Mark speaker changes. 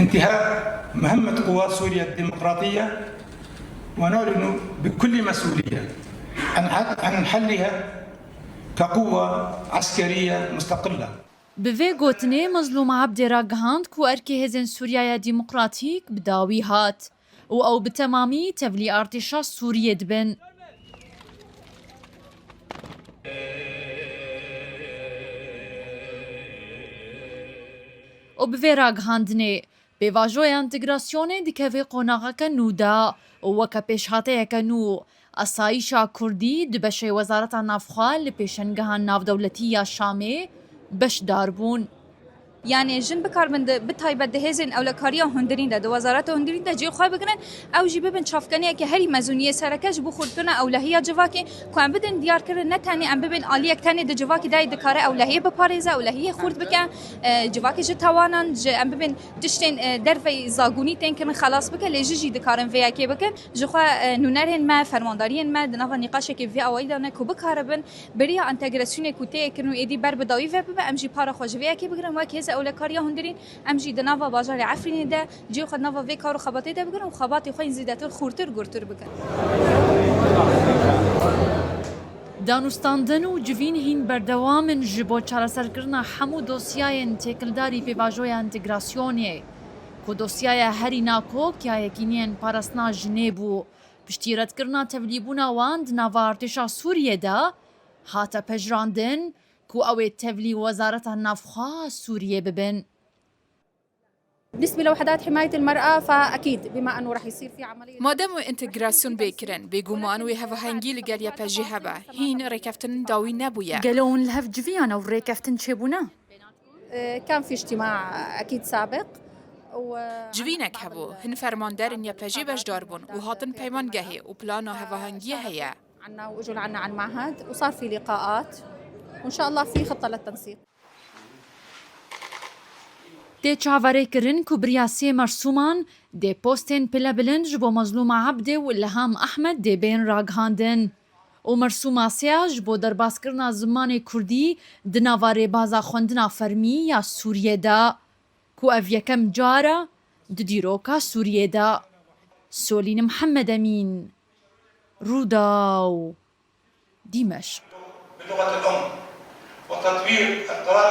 Speaker 1: انتهاء مهمة قوات سوريا الديمقراطية، ونعلن بكل مسؤولية عن حلها كقوة عسكرية مستقلة.
Speaker 2: بوی گوتنه مظلوم عبد راگهاند کو ارکی هزن سوریای ديمقراطيك بداوی هات و او بتمامی تبلی ارتشا سوریه دبن. و بوی راگهاندنه به واجوی انتگراسیونه دیکوی قوناغا که نودا و وکا پیشهاته که نو اسایشا کردی دبشه وزارت نافخوال لپیشنگهان ناف دولتی یا شامه بش داربون.
Speaker 3: يعني جن بكار من بتايبه دهزن او لكاريا هندرين ده وزارات هندرين ده جي خوي بكنن او جي ببن شافكنيه كهري مزونيه سركش بو خودكنا او لهيه جواكي كو ام بدن ديار كرن نتاني ام ببن اليك تاني ده جواكي داي دكاره او لهيه بباريزا او لهيه خورد بك جواكي جي توانن ام ببن دشتين درفي زاغوني تن كن خلاص بك لجي دكارن فيا كي بكن جو خو نونرين ما فرماندارين ما دنا نقاش كي في اويدا نكو بكاربن بريا انتجراسيون كوتي كنو ايدي برب داوي فب ام جي بارا خوجويا كي بكن واكي او لكاريا هندرين امجي دنافا باجار عفرين ده جيو خد نافا في كارو خباطي ده بكن وخباطي خوين زيداتر خورتر غورتر بكن.
Speaker 2: دانوستاندن و جوین هین بردوامن جبو چارەسەرکردنا هەموو دۆسیایەن تێکلداری پێواژۆیە ئینتیگراسیۆنێ کۆ دۆسیایە هەری ناکۆک یایەکینیان پاراستنا ژنێ بوو پشتیرەتکردنا تەڤلیبوونا وان دناڤا ئەرتێشا سووریەدا هاتە پەژراندن كو اوي تفلي وزارة النافخة سوريا ببن.
Speaker 4: بالنسبة لوحدات حماية المرأة فأكيد بما أنه رح يصير في عملية
Speaker 5: مادام انتجراسيون بيكرن بيجومان ويهفا هنجي لقال يا بجي هبا هين ركفتن داوي نبويا
Speaker 2: قالون الهف جفيانا وريكفتن شبونا.
Speaker 4: كان في اجتماع أكيد سابق
Speaker 5: جوینک هبو هن فرماندارن يا بجي باش داربون وهاتن بيمان جهي وبلانا هفا هنجي هيا
Speaker 4: عنا وإجوا عنا عن معهد وصار في لقاءات وإن شاء الله في خطة للتنسيق.
Speaker 2: دي چاوره کرن کو بریاسی مرسومان دي پوستين پلا بلنج بو مظلوم عبده و الهام احمد دي بين راگهاندن و مرسوماسیا جبو درباس کرنا زمان کردی دناواره بازا خوندنا فرمی یا سوریه دا کو اف یکم جارا ددیروکا سوریه دا. سولین محمد امین روداو دمشق.
Speaker 1: باللغة الأم وتطوير القراءة